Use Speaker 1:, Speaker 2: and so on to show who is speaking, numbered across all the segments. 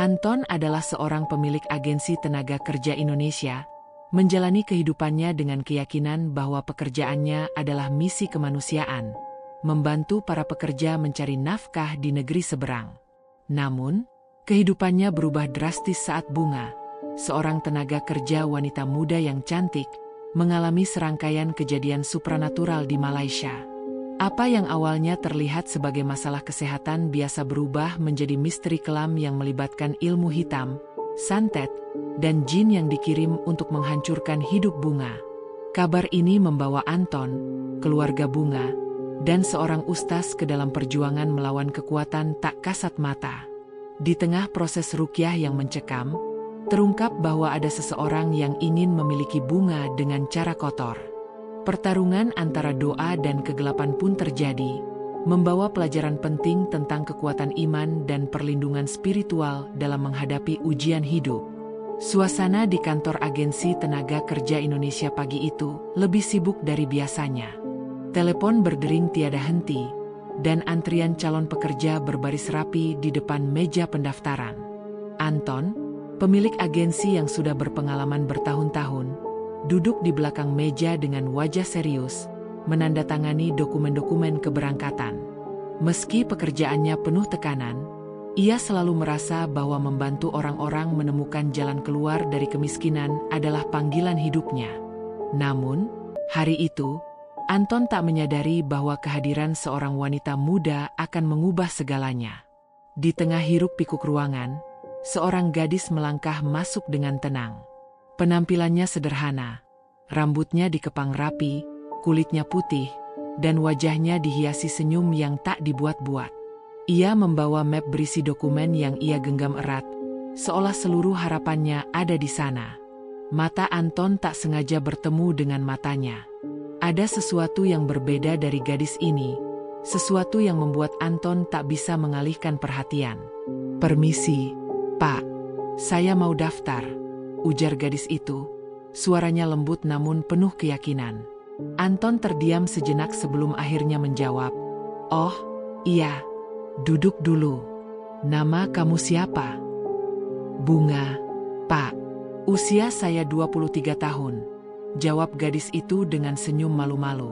Speaker 1: Anton adalah seorang pemilik agensi tenaga kerja Indonesia, menjalani kehidupannya dengan keyakinan bahwa pekerjaannya adalah misi kemanusiaan, membantu para pekerja mencari nafkah di negeri seberang. Namun, kehidupannya berubah drastis saat Bunga, seorang tenaga kerja wanita muda yang cantik, mengalami serangkaian kejadian supranatural di Malaysia. Apa yang awalnya terlihat sebagai masalah kesehatan biasa berubah menjadi misteri kelam yang melibatkan ilmu hitam, santet, dan jin yang dikirim untuk menghancurkan hidup Bunga. Kabar ini membawa Anton, keluarga Bunga, dan seorang ustaz ke dalam perjuangan melawan kekuatan tak kasat mata. Di tengah proses ruqyah yang mencekam, terungkap bahwa ada seseorang yang ingin memiliki Bunga dengan cara kotor. Pertarungan antara doa dan kegelapan pun terjadi, membawa pelajaran penting tentang kekuatan iman dan perlindungan spiritual dalam menghadapi ujian hidup. Suasana di kantor agensi tenaga kerja Indonesia pagi itu lebih sibuk dari biasanya. Telepon berdering tiada henti, dan antrian calon pekerja berbaris rapi di depan meja pendaftaran. Anton, pemilik agensi yang sudah berpengalaman bertahun-tahun, duduk di belakang meja dengan wajah serius, menandatangani dokumen-dokumen keberangkatan. Meski pekerjaannya penuh tekanan, ia selalu merasa bahwa membantu orang-orang menemukan jalan keluar dari kemiskinan adalah panggilan hidupnya. Namun, hari itu, Anton tak menyadari bahwa kehadiran seorang wanita muda akan mengubah segalanya. Di tengah hiruk-pikuk ruangan, seorang gadis melangkah masuk dengan tenang. Penampilannya sederhana, rambutnya dikepang rapi, kulitnya putih, dan wajahnya dihiasi senyum yang tak dibuat-buat. Ia membawa map berisi dokumen yang ia genggam erat, seolah seluruh harapannya ada di sana. Mata Anton tak sengaja bertemu dengan matanya. Ada sesuatu yang berbeda dari gadis ini, sesuatu yang membuat Anton tak bisa mengalihkan perhatian. "Permisi, Pak, saya mau daftar," ujar gadis itu, suaranya lembut namun penuh keyakinan. Anton terdiam sejenak sebelum akhirnya menjawab, "Oh, iya, duduk dulu. Nama kamu siapa?" "Bunga, Pak. Usia saya 23 tahun, jawab gadis itu dengan senyum malu-malu.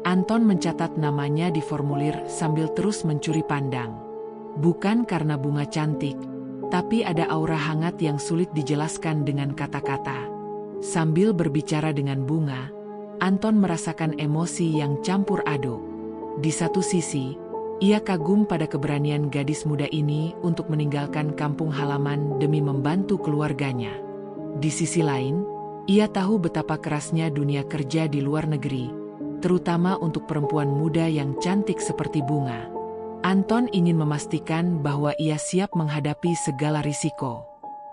Speaker 1: Anton mencatat namanya di formulir sambil terus mencuri pandang. Bukan karena Bunga cantik, tapi ada aura hangat yang sulit dijelaskan dengan kata-kata. Sambil berbicara dengan Bunga, Anton merasakan emosi yang campur aduk. Di satu sisi, ia kagum pada keberanian gadis muda ini untuk meninggalkan kampung halaman demi membantu keluarganya. Di sisi lain, ia tahu betapa kerasnya dunia kerja di luar negeri, terutama untuk perempuan muda yang cantik seperti Bunga. Anton ingin memastikan bahwa ia siap menghadapi segala risiko.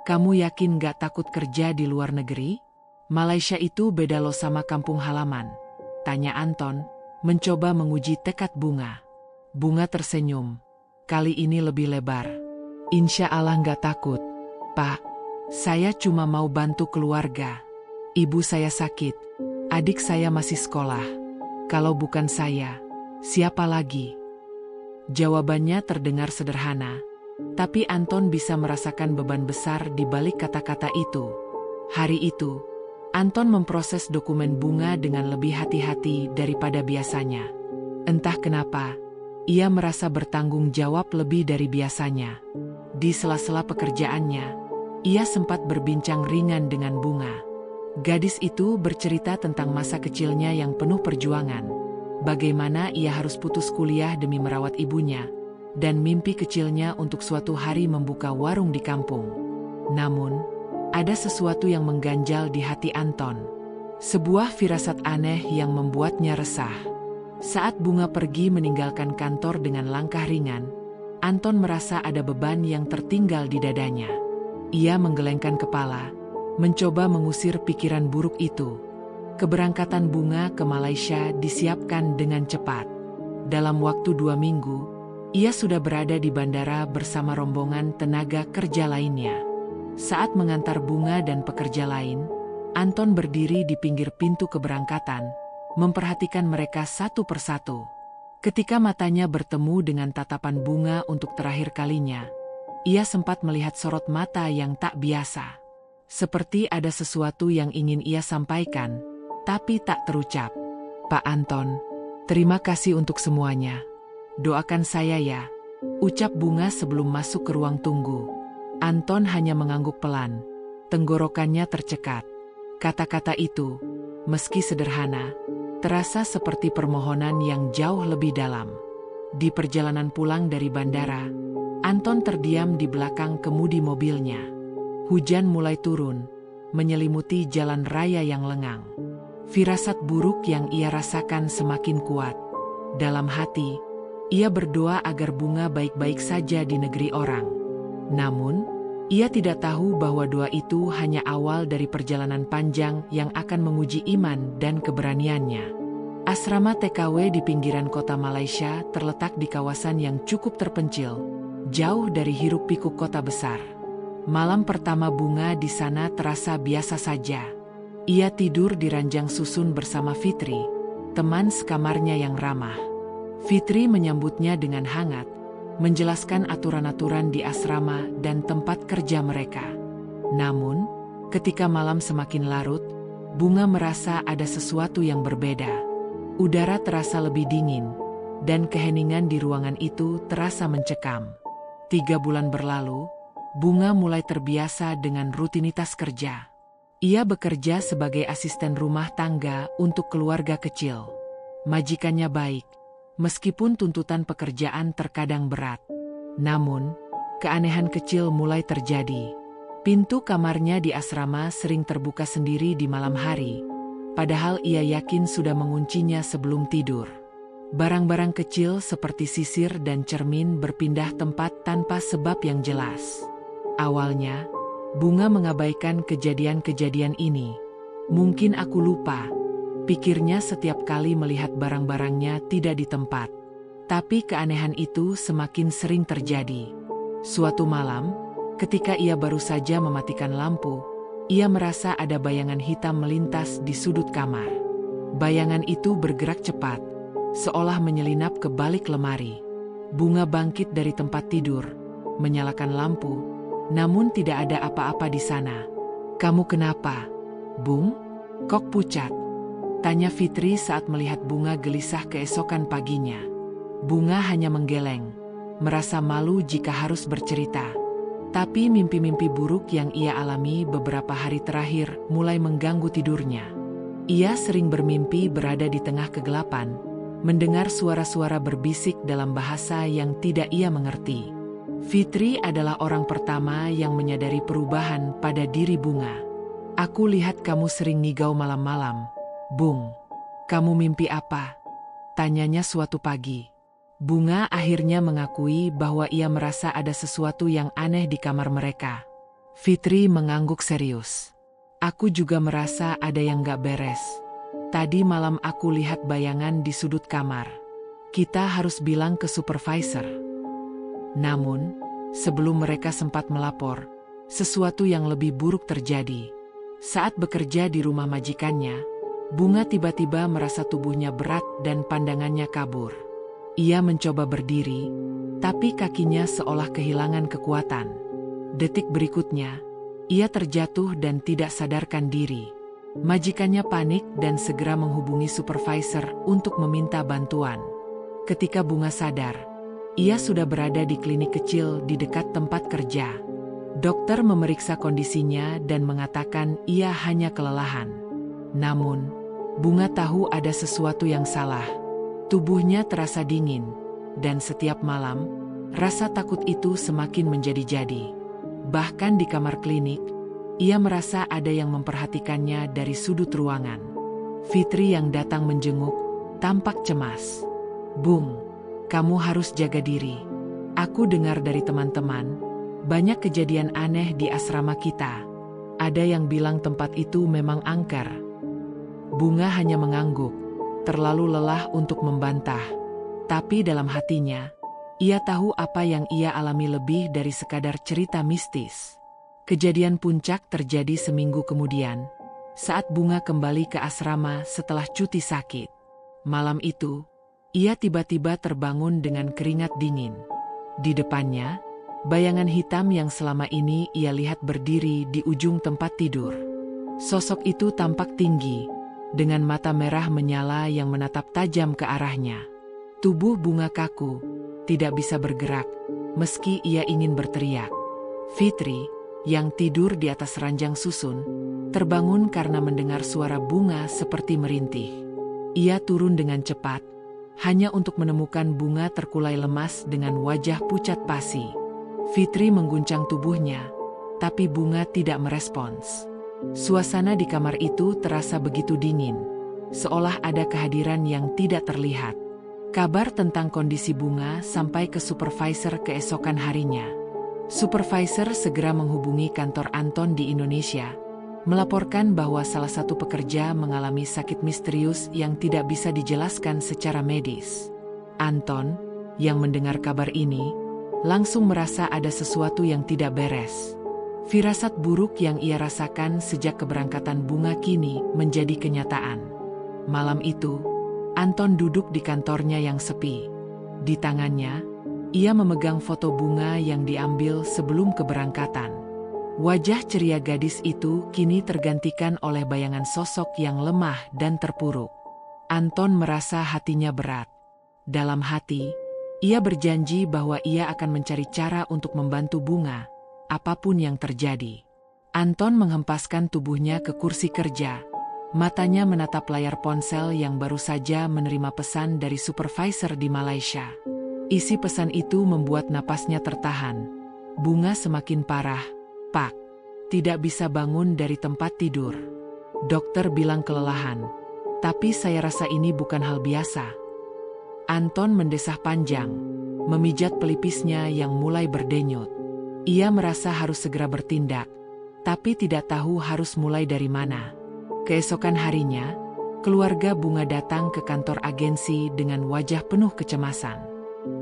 Speaker 1: "Kamu yakin gak takut kerja di luar negeri? Malaysia itu beda loh sama kampung halaman," tanya Anton, mencoba menguji tekad Bunga. Bunga tersenyum, kali ini lebih lebar. "Insya Allah gak takut, Pak. Saya cuma mau bantu keluarga. Ibu saya sakit, adik saya masih sekolah. Kalau bukan saya, siapa lagi?" Jawabannya terdengar sederhana, tapi Anton bisa merasakan beban besar di balik kata-kata itu. Hari itu, Anton memproses dokumen Bunga dengan lebih hati-hati daripada biasanya. Entah kenapa, ia merasa bertanggung jawab lebih dari biasanya. Di sela-sela pekerjaannya, ia sempat berbincang ringan dengan Bunga. Gadis itu bercerita tentang masa kecilnya yang penuh perjuangan. Bagaimana ia harus putus kuliah demi merawat ibunya, dan mimpi kecilnya untuk suatu hari membuka warung di kampung. Namun, ada sesuatu yang mengganjal di hati Anton. Sebuah firasat aneh yang membuatnya resah. Saat Bunga pergi meninggalkan kantor dengan langkah ringan, Anton merasa ada beban yang tertinggal di dadanya. Ia menggelengkan kepala, mencoba mengusir pikiran buruk itu. Keberangkatan Bunga ke Malaysia disiapkan dengan cepat. Dalam waktu 2 minggu, ia sudah berada di bandara bersama rombongan tenaga kerja lainnya. Saat mengantar Bunga dan pekerja lain, Anton berdiri di pinggir pintu keberangkatan, memperhatikan mereka satu persatu. Ketika matanya bertemu dengan tatapan Bunga untuk terakhir kalinya, ia sempat melihat sorot mata yang tak biasa. Seperti ada sesuatu yang ingin ia sampaikan, tapi tak terucap. "Pak Anton, terima kasih untuk semuanya. Doakan saya ya," ucap Bunga sebelum masuk ke ruang tunggu. Anton hanya mengangguk pelan. Tenggorokannya tercekat. Kata-kata itu, meski sederhana, terasa seperti permohonan yang jauh lebih dalam. Di perjalanan pulang dari bandara, Anton terdiam di belakang kemudi mobilnya. Hujan mulai turun, menyelimuti jalan raya yang lengang. Firasat buruk yang ia rasakan semakin kuat. Dalam hati, ia berdoa agar Bunga baik-baik saja di negeri orang. Namun, ia tidak tahu bahwa doa itu hanya awal dari perjalanan panjang yang akan menguji iman dan keberaniannya. Asrama TKW di pinggiran kota Malaysia terletak di kawasan yang cukup terpencil, jauh dari hiruk-pikuk kota besar. Malam pertama Bunga di sana terasa biasa saja. Ia tidur di ranjang susun bersama Fitri, teman sekamarnya yang ramah. Fitri menyambutnya dengan hangat, menjelaskan aturan-aturan di asrama dan tempat kerja mereka. Namun, ketika malam semakin larut, Bunga merasa ada sesuatu yang berbeda. Udara terasa lebih dingin, dan keheningan di ruangan itu terasa mencekam. 3 bulan berlalu, Bunga mulai terbiasa dengan rutinitas kerja. Ia bekerja sebagai asisten rumah tangga untuk keluarga kecil. Majikannya baik, meskipun tuntutan pekerjaan terkadang berat. Namun, keanehan kecil mulai terjadi. Pintu kamarnya di asrama sering terbuka sendiri di malam hari, padahal ia yakin sudah menguncinya sebelum tidur. Barang-barang kecil seperti sisir dan cermin berpindah tempat tanpa sebab yang jelas. Awalnya, Bunga mengabaikan kejadian-kejadian ini. "Mungkin aku lupa," pikirnya setiap kali melihat barang-barangnya tidak di tempat. Tapi keanehan itu semakin sering terjadi. Suatu malam, ketika ia baru saja mematikan lampu, ia merasa ada bayangan hitam melintas di sudut kamar. Bayangan itu bergerak cepat, seolah menyelinap ke balik lemari. Bunga bangkit dari tempat tidur, menyalakan lampu, namun tidak ada apa-apa di sana. "Kamu kenapa, Bung? Kok pucat?" tanya Fitri saat melihat Bunga gelisah keesokan paginya. Bunga hanya menggeleng, merasa malu jika harus bercerita. Tapi mimpi-mimpi buruk yang ia alami beberapa hari terakhir mulai mengganggu tidurnya. Ia sering bermimpi berada di tengah kegelapan, mendengar suara-suara berbisik dalam bahasa yang tidak ia mengerti. Fitri adalah orang pertama yang menyadari perubahan pada diri Bunga. "Aku lihat kamu sering ngigau malam-malam, Bung. Kamu mimpi apa?" tanyanya suatu pagi. Bunga akhirnya mengakui bahwa ia merasa ada sesuatu yang aneh di kamar mereka. Fitri mengangguk serius. "Aku juga merasa ada yang gak beres. Tadi malam aku lihat bayangan di sudut kamar. Kita harus bilang ke supervisor." Namun, sebelum mereka sempat melapor, sesuatu yang lebih buruk terjadi. Saat bekerja di rumah majikannya, Bunga tiba-tiba merasa tubuhnya berat dan pandangannya kabur. Ia mencoba berdiri, tapi kakinya seolah kehilangan kekuatan. Detik berikutnya, ia terjatuh dan tidak sadarkan diri. Majikannya panik dan segera menghubungi supervisor untuk meminta bantuan. Ketika Bunga sadar, ia sudah berada di klinik kecil di dekat tempat kerja. Dokter memeriksa kondisinya dan mengatakan ia hanya kelelahan. Namun, Bunga tahu ada sesuatu yang salah. Tubuhnya terasa dingin, dan setiap malam, rasa takut itu semakin menjadi-jadi. Bahkan di kamar klinik, ia merasa ada yang memperhatikannya dari sudut ruangan. Fitri yang datang menjenguk, tampak cemas. "Bung, kamu harus jaga diri. Aku dengar dari teman-teman, banyak kejadian aneh di asrama kita. Ada yang bilang tempat itu memang angker." Bunga hanya mengangguk, terlalu lelah untuk membantah. Tapi dalam hatinya, ia tahu apa yang ia alami lebih dari sekadar cerita mistis. Kejadian puncak terjadi seminggu kemudian, saat Bunga kembali ke asrama setelah cuti sakit. Malam itu, ia tiba-tiba terbangun dengan keringat dingin. Di depannya, bayangan hitam yang selama ini ia lihat berdiri di ujung tempat tidur. Sosok itu tampak tinggi, dengan mata merah menyala yang menatap tajam ke arahnya. Tubuh Bunga kaku, tidak bisa bergerak, meski ia ingin berteriak. Fitri, yang tidur di atas ranjang susun, terbangun karena mendengar suara Bunga seperti merintih. Ia turun dengan cepat, hanya untuk menemukan Bunga terkulai lemas dengan wajah pucat pasi. Fitri mengguncang tubuhnya, tapi Bunga tidak merespons. Suasana di kamar itu terasa begitu dingin, seolah ada kehadiran yang tidak terlihat. Kabar tentang kondisi Bunga sampai ke supervisor keesokan harinya. Supervisor segera menghubungi kantor Anton di Indonesia, melaporkan bahwa salah satu pekerja mengalami sakit misterius yang tidak bisa dijelaskan secara medis. Anton, yang mendengar kabar ini, langsung merasa ada sesuatu yang tidak beres. Firasat buruk yang ia rasakan sejak keberangkatan Bunga kini menjadi kenyataan. Malam itu, Anton duduk di kantornya yang sepi. Di tangannya, ia memegang foto Bunga yang diambil sebelum keberangkatan. Wajah ceria gadis itu kini tergantikan oleh bayangan sosok yang lemah dan terpuruk. Anton merasa hatinya berat. Dalam hati, ia berjanji bahwa ia akan mencari cara untuk membantu Bunga, apapun yang terjadi. Anton menghempaskan tubuhnya ke kursi kerja. Matanya menatap layar ponsel yang baru saja menerima pesan dari supervisor di Malaysia. Isi pesan itu membuat napasnya tertahan. Bunga semakin parah, Pak. Tidak bisa bangun dari tempat tidur. Dokter bilang kelelahan. Tapi saya rasa ini bukan hal biasa. Anton mendesah panjang, memijat pelipisnya yang mulai berdenyut. Ia merasa harus segera bertindak, tapi tidak tahu harus mulai dari mana. Keesokan harinya, keluarga Bunga datang ke kantor agensi dengan wajah penuh kecemasan.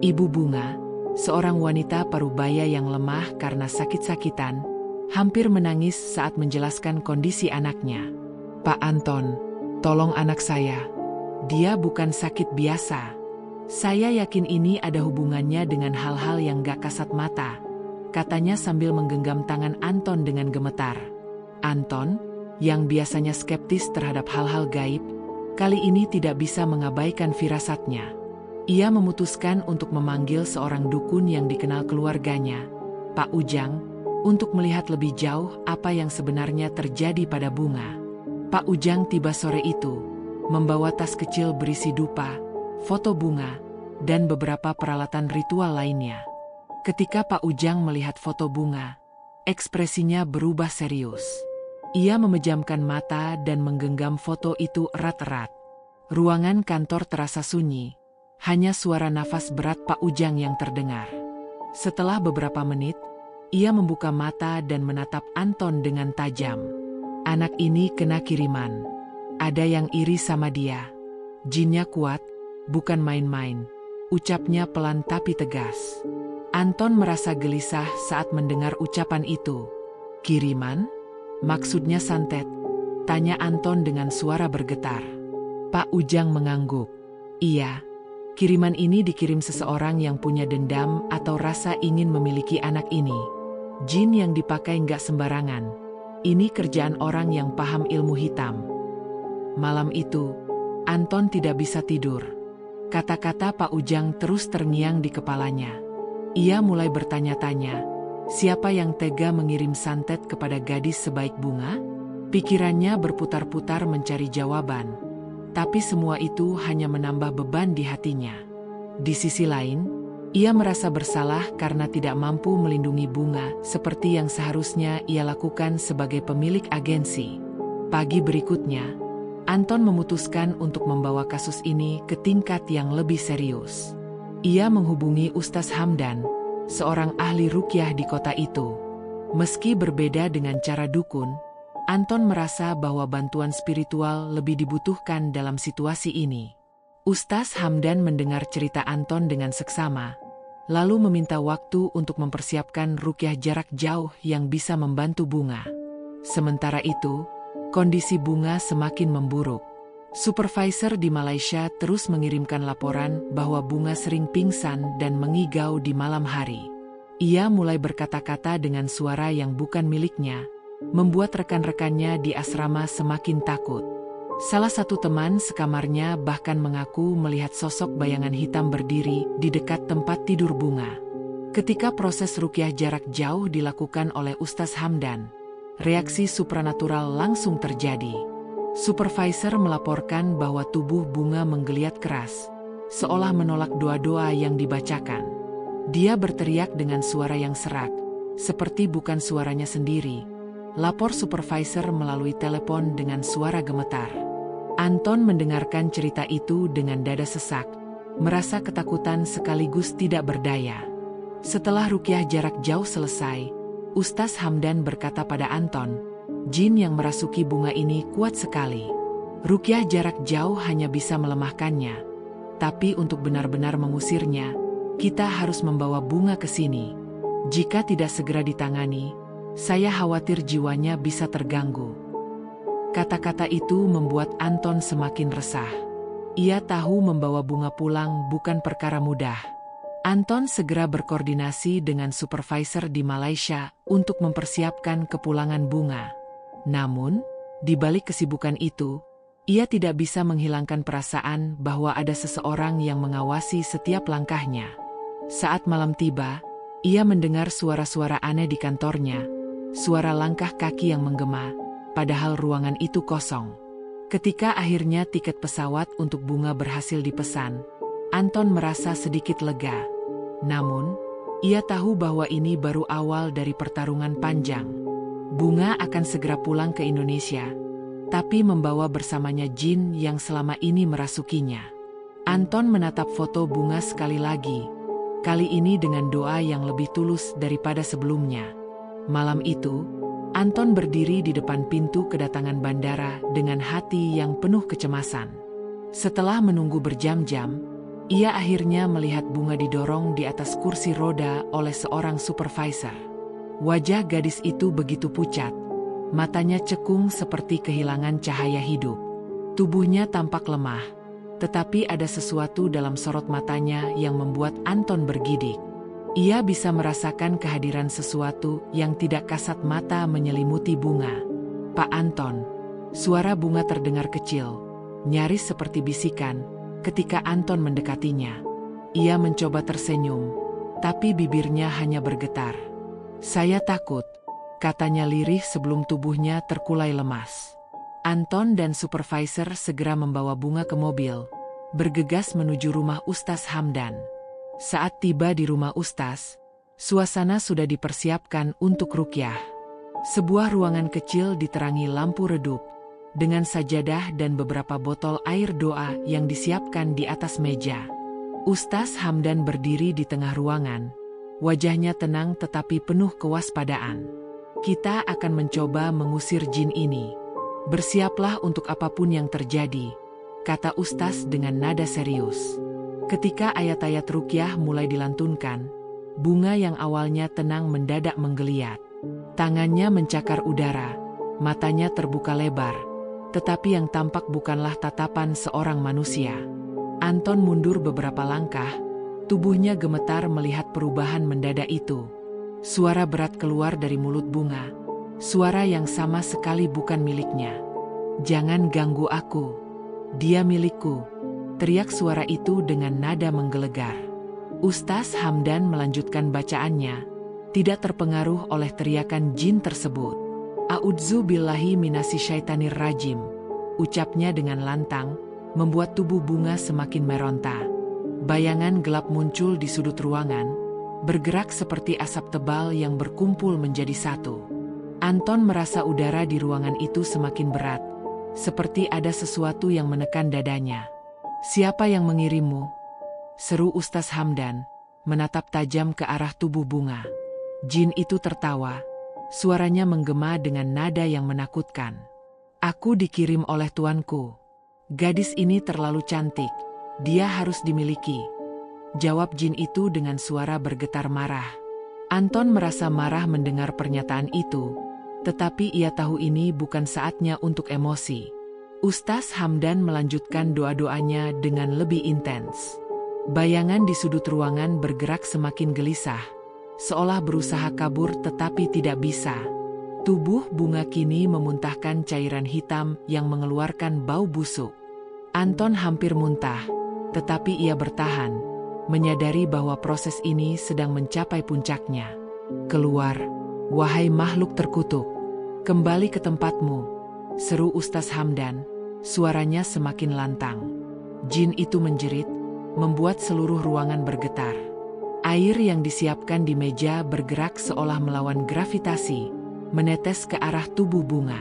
Speaker 1: Ibu Bunga, seorang wanita parubaya yang lemah karena sakit-sakitan, hampir menangis saat menjelaskan kondisi anaknya. Pak Anton, tolong anak saya. Dia bukan sakit biasa. Saya yakin ini ada hubungannya dengan hal-hal yang gak kasat mata, katanya sambil menggenggam tangan Anton dengan gemetar. Anton, yang biasanya skeptis terhadap hal-hal gaib, kali ini tidak bisa mengabaikan firasatnya. Ia memutuskan untuk memanggil seorang dukun yang dikenal keluarganya, Pak Ujang, untuk melihat lebih jauh apa yang sebenarnya terjadi pada Bunga. Pak Ujang tiba sore itu, membawa tas kecil berisi dupa, foto Bunga, dan beberapa peralatan ritual lainnya. Ketika Pak Ujang melihat foto Bunga, ekspresinya berubah serius. Ia memejamkan mata dan menggenggam foto itu erat-erat. Ruangan kantor terasa sunyi, hanya suara nafas berat Pak Ujang yang terdengar. Setelah beberapa menit, ia membuka mata dan menatap Anton dengan tajam. Anak ini kena kiriman. Ada yang iri sama dia. Jinnya kuat, bukan main-main, ucapnya pelan tapi tegas. Anton merasa gelisah saat mendengar ucapan itu. Kiriman? Maksudnya santet? Tanya Anton dengan suara bergetar. Pak Ujang mengangguk. Iya, kiriman ini dikirim seseorang yang punya dendam atau rasa ingin memiliki anak ini. Jin yang dipakai nggak sembarangan. Ini kerjaan orang yang paham ilmu hitam. Malam itu, Anton tidak bisa tidur. Kata-kata Pak Ujang terus terngiang di kepalanya. Ia mulai bertanya-tanya, siapa yang tega mengirim santet kepada gadis sebaik Bunga? Pikirannya berputar-putar mencari jawaban, tapi semua itu hanya menambah beban di hatinya. Di sisi lain, ia merasa bersalah karena tidak mampu melindungi Bunga seperti yang seharusnya ia lakukan sebagai pemilik agensi. Pagi berikutnya, Anton memutuskan untuk membawa kasus ini ke tingkat yang lebih serius. Ia menghubungi Ustaz Hamdan, seorang ahli ruqyah di kota itu. Meski berbeda dengan cara dukun, Anton merasa bahwa bantuan spiritual lebih dibutuhkan dalam situasi ini. Ustaz Hamdan mendengar cerita Anton dengan seksama, lalu meminta waktu untuk mempersiapkan ruqyah jarak jauh yang bisa membantu Bunga. Sementara itu, kondisi Bunga semakin memburuk. Supervisor di Malaysia terus mengirimkan laporan bahwa Bunga sering pingsan dan mengigau di malam hari. Ia mulai berkata-kata dengan suara yang bukan miliknya, membuat rekan-rekannya di asrama semakin takut. Salah satu teman sekamarnya bahkan mengaku melihat sosok bayangan hitam berdiri di dekat tempat tidur Bunga. Ketika proses ruqyah jarak jauh dilakukan oleh Ustaz Hamdan, reaksi supranatural langsung terjadi. Supervisor melaporkan bahwa tubuh Bunga menggeliat keras, seolah menolak doa-doa yang dibacakan. Dia berteriak dengan suara yang serak, seperti bukan suaranya sendiri. Lapor supervisor melalui telepon dengan suara gemetar. Anton mendengarkan cerita itu dengan dada sesak, merasa ketakutan sekaligus tidak berdaya. Setelah ruqyah jarak jauh selesai, Ustaz Hamdan berkata pada Anton, jin yang merasuki Bunga ini kuat sekali. Ruqyah jarak jauh hanya bisa melemahkannya, tapi untuk benar-benar mengusirnya, kita harus membawa Bunga ke sini. Jika tidak segera ditangani, saya khawatir jiwanya bisa terganggu. Kata-kata itu membuat Anton semakin resah. Ia tahu membawa Bunga pulang bukan perkara mudah. Anton segera berkoordinasi dengan supervisor di Malaysia untuk mempersiapkan kepulangan Bunga. Namun, di balik kesibukan itu, ia tidak bisa menghilangkan perasaan bahwa ada seseorang yang mengawasi setiap langkahnya. Saat malam tiba, ia mendengar suara-suara aneh di kantornya, suara langkah kaki yang menggema, padahal ruangan itu kosong. Ketika akhirnya tiket pesawat untuk Bunga berhasil dipesan, Anton merasa sedikit lega. Namun, ia tahu bahwa ini baru awal dari pertarungan panjang. Bunga akan segera pulang ke Indonesia, tapi membawa bersamanya jin yang selama ini merasukinya. Anton menatap foto Bunga sekali lagi, kali ini dengan doa yang lebih tulus daripada sebelumnya. Malam itu, Anton berdiri di depan pintu kedatangan bandara dengan hati yang penuh kecemasan. Setelah menunggu berjam-jam, ia akhirnya melihat Bunga didorong di atas kursi roda oleh seorang supervisor. Wajah gadis itu begitu pucat, matanya cekung seperti kehilangan cahaya hidup. Tubuhnya tampak lemah, tetapi ada sesuatu dalam sorot matanya yang membuat Anton bergidik. Ia bisa merasakan kehadiran sesuatu yang tidak kasat mata menyelimuti Bunga. Pak Anton, suara Bunga terdengar kecil, nyaris seperti bisikan, ketika Anton mendekatinya. Ia mencoba tersenyum, tapi bibirnya hanya bergetar. Saya takut, katanya lirih sebelum tubuhnya terkulai lemas. Anton dan supervisor segera membawa Bunga ke mobil, bergegas menuju rumah Ustaz Hamdan. Saat tiba di rumah Ustaz, suasana sudah dipersiapkan untuk ruqyah. Sebuah ruangan kecil diterangi lampu redup, dengan sajadah dan beberapa botol air doa yang disiapkan di atas meja. Ustaz Hamdan berdiri di tengah ruangan, wajahnya tenang tetapi penuh kewaspadaan. Kita akan mencoba mengusir jin ini. Bersiaplah untuk apapun yang terjadi, kata Ustaz dengan nada serius. Ketika ayat-ayat ruqyah mulai dilantunkan, Bunga yang awalnya tenang mendadak menggeliat. Tangannya mencakar udara, matanya terbuka lebar. Tetapi yang tampak bukanlah tatapan seorang manusia. Anton mundur beberapa langkah, tubuhnya gemetar melihat perubahan mendadak itu. Suara berat keluar dari mulut Bunga, suara yang sama sekali bukan miliknya. Jangan ganggu aku, dia milikku, teriak suara itu dengan nada menggelegar. Ustaz Hamdan melanjutkan bacaannya, tidak terpengaruh oleh teriakan jin tersebut. A'udzu billahi minasyaitonir rajim, ucapnya dengan lantang, membuat tubuh Bunga semakin meronta. Bayangan gelap muncul di sudut ruangan, bergerak seperti asap tebal yang berkumpul menjadi satu. Anton merasa udara di ruangan itu semakin berat, seperti ada sesuatu yang menekan dadanya. Siapa yang mengirimmu? Seru Ustaz Hamdan, menatap tajam ke arah tubuh Bunga. Jin itu tertawa. Suaranya menggema dengan nada yang menakutkan. Aku dikirim oleh tuanku. Gadis ini terlalu cantik. Dia harus dimiliki. Jawab jin itu dengan suara bergetar marah. Anton merasa marah mendengar pernyataan itu, tetapi ia tahu ini bukan saatnya untuk emosi. Ustaz Hamdan melanjutkan doa-doanya dengan lebih intens. Bayangan di sudut ruangan bergerak semakin gelisah. seolah berusaha kabur tetapi tidak bisa. Tubuh Bunga kini memuntahkan cairan hitam yang mengeluarkan bau busuk. Anton hampir muntah, tetapi ia bertahan, menyadari bahwa proses ini sedang mencapai puncaknya. "Keluar, wahai makhluk terkutuk. Kembali ke tempatmu," seru Ustaz Hamdan, suaranya semakin lantang. Jin itu menjerit, membuat seluruh ruangan bergetar. Air yang disiapkan di meja bergerak seolah melawan gravitasi, menetes ke arah tubuh Bunga.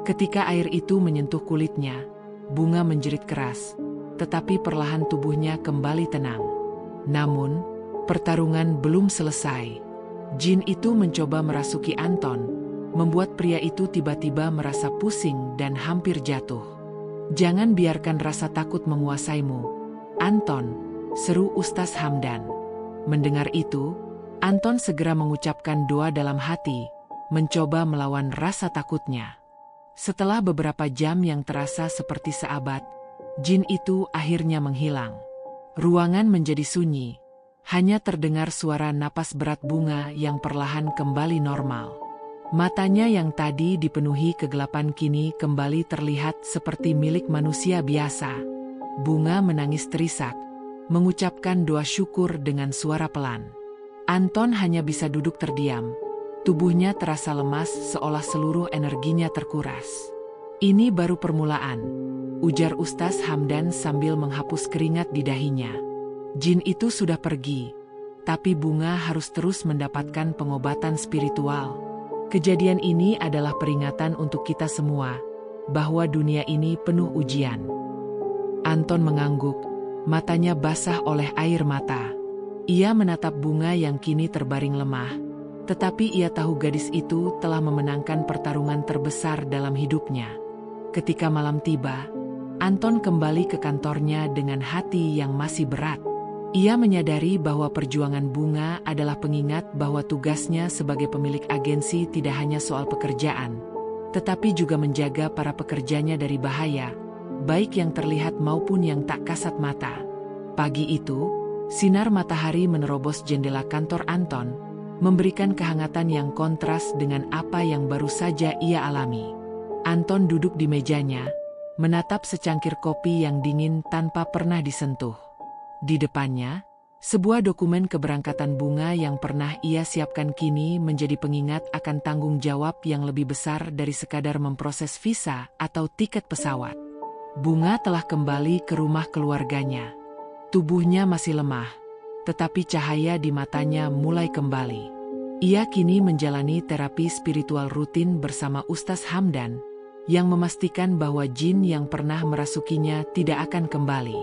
Speaker 1: Ketika air itu menyentuh kulitnya, Bunga menjerit keras, tetapi perlahan tubuhnya kembali tenang. Namun, pertarungan belum selesai. Jin itu mencoba merasuki Anton, membuat pria itu tiba-tiba merasa pusing dan hampir jatuh. "Jangan biarkan rasa takut menguasaimu, Anton," seru Ustaz Hamdan. Mendengar itu, Anton segera mengucapkan doa dalam hati, mencoba melawan rasa takutnya. Setelah beberapa jam yang terasa seperti seabad, jin itu akhirnya menghilang. Ruangan menjadi sunyi, hanya terdengar suara napas berat Bunga yang perlahan kembali normal. Matanya yang tadi dipenuhi kegelapan kini kembali terlihat seperti milik manusia biasa. Bunga menangis terisak, mengucapkan doa syukur dengan suara pelan. Anton hanya bisa duduk terdiam. Tubuhnya terasa lemas seolah seluruh energinya terkuras. "Ini baru permulaan," ujar Ustaz Hamdan sambil menghapus keringat di dahinya. "Jin itu sudah pergi, tapi Bunga harus terus mendapatkan pengobatan spiritual. Kejadian ini adalah peringatan untuk kita semua, bahwa dunia ini penuh ujian." Anton mengangguk, matanya basah oleh air mata. Ia menatap Bunga yang kini terbaring lemah, tetapi ia tahu gadis itu telah memenangkan pertarungan terbesar dalam hidupnya. Ketika malam tiba, Anton kembali ke kantornya dengan hati yang masih berat. Ia menyadari bahwa perjuangan Bunga adalah pengingat bahwa tugasnya sebagai pemilik agensi tidak hanya soal pekerjaan, tetapi juga menjaga para pekerjanya dari bahaya, baik yang terlihat maupun yang tak kasat mata. Pagi itu, sinar matahari menerobos jendela kantor Anton, memberikan kehangatan yang kontras dengan apa yang baru saja ia alami. Anton duduk di mejanya, menatap secangkir kopi yang dingin tanpa pernah disentuh. Di depannya, sebuah dokumen keberangkatan Bunga yang pernah ia siapkan kini menjadi pengingat akan tanggung jawab yang lebih besar dari sekadar memproses visa atau tiket pesawat. Bunga telah kembali ke rumah keluarganya. Tubuhnya masih lemah, tetapi cahaya di matanya mulai kembali. Ia kini menjalani terapi spiritual rutin bersama Ustaz Hamdan, yang memastikan bahwa jin yang pernah merasukinya tidak akan kembali.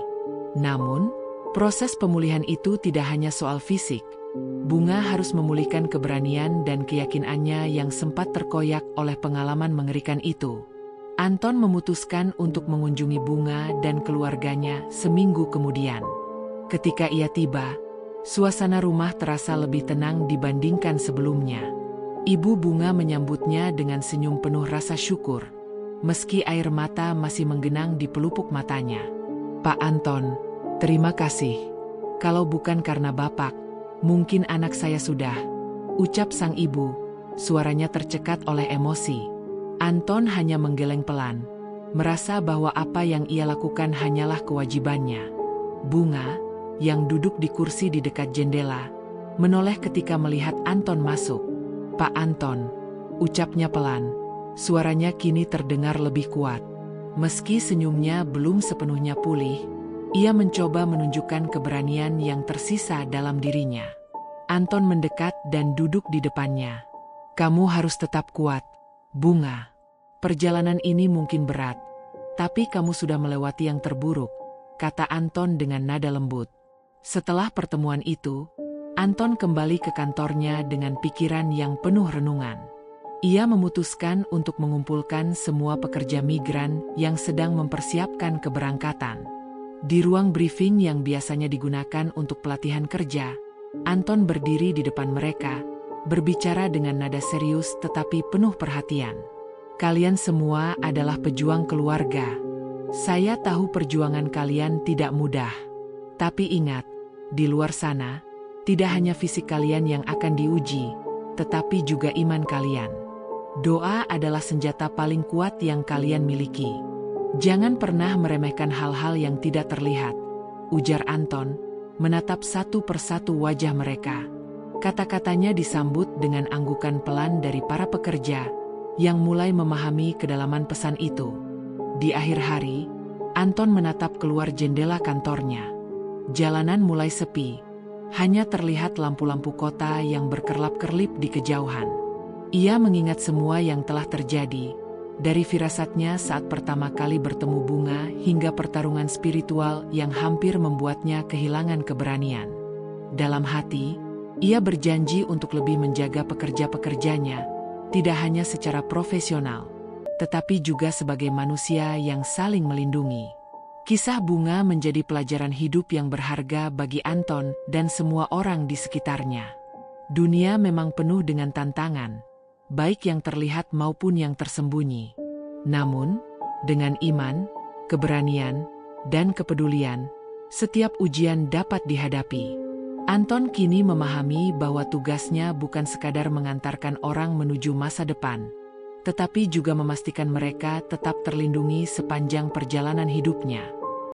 Speaker 1: Namun, proses pemulihan itu tidak hanya soal fisik. Bunga harus memulihkan keberanian dan keyakinannya yang sempat terkoyak oleh pengalaman mengerikan itu. Anton memutuskan untuk mengunjungi Bunga dan keluarganya seminggu kemudian. Ketika ia tiba, suasana rumah terasa lebih tenang dibandingkan sebelumnya. Ibu Bunga menyambutnya dengan senyum penuh rasa syukur, meski air mata masih menggenang di pelupuk matanya. "Pak Anton, terima kasih. Kalau bukan karena Bapak, mungkin anak saya sudah," ucap sang ibu, suaranya tercekat oleh emosi. Anton hanya menggeleng pelan, merasa bahwa apa yang ia lakukan hanyalah kewajibannya. Bunga, yang duduk di kursi di dekat jendela, menoleh ketika melihat Anton masuk. "Pak Anton," ucapnya pelan, suaranya kini terdengar lebih kuat. Meski senyumnya belum sepenuhnya pulih, ia mencoba menunjukkan keberanian yang tersisa dalam dirinya. Anton mendekat dan duduk di depannya. "Kamu harus tetap kuat, Bunga. Perjalanan ini mungkin berat, tapi kamu sudah melewati yang terburuk," kata Anton dengan nada lembut. Setelah pertemuan itu, Anton kembali ke kantornya dengan pikiran yang penuh renungan. Ia memutuskan untuk mengumpulkan semua pekerja migran yang sedang mempersiapkan keberangkatan. Di ruang briefing yang biasanya digunakan untuk pelatihan kerja, Anton berdiri di depan mereka, berbicara dengan nada serius tetapi penuh perhatian. "Kalian semua adalah pejuang keluarga. Saya tahu perjuangan kalian tidak mudah. Tapi ingat, di luar sana, Tidak hanya fisik kalian yang akan diuji, tetapi juga iman kalian. Doa adalah senjata paling kuat yang kalian miliki. Jangan pernah meremehkan hal-hal yang tidak terlihat, ujar Anton, menatap satu persatu wajah mereka. Kata-katanya disambut dengan anggukan pelan dari para pekerja, yang mulai memahami kedalaman pesan itu. Di akhir hari, Anton menatap keluar jendela kantornya. Jalanan mulai sepi, hanya terlihat lampu-lampu kota yang berkerlap-kerlip di kejauhan. Ia mengingat semua yang telah terjadi, dari firasatnya saat pertama kali bertemu Bunga hingga pertarungan spiritual yang hampir membuatnya kehilangan keberanian. Dalam hati, ia berjanji untuk lebih menjaga pekerja-pekerjanya, tidak hanya secara profesional, tetapi juga sebagai manusia yang saling melindungi. Kisah Bunga menjadi pelajaran hidup yang berharga bagi Anton dan semua orang di sekitarnya. Dunia memang penuh dengan tantangan, baik yang terlihat maupun yang tersembunyi. Namun, dengan iman, keberanian, dan kepedulian, setiap ujian dapat dihadapi. Anton kini memahami bahwa tugasnya bukan sekadar mengantarkan orang menuju masa depan, tetapi juga memastikan mereka tetap terlindungi sepanjang perjalanan hidupnya.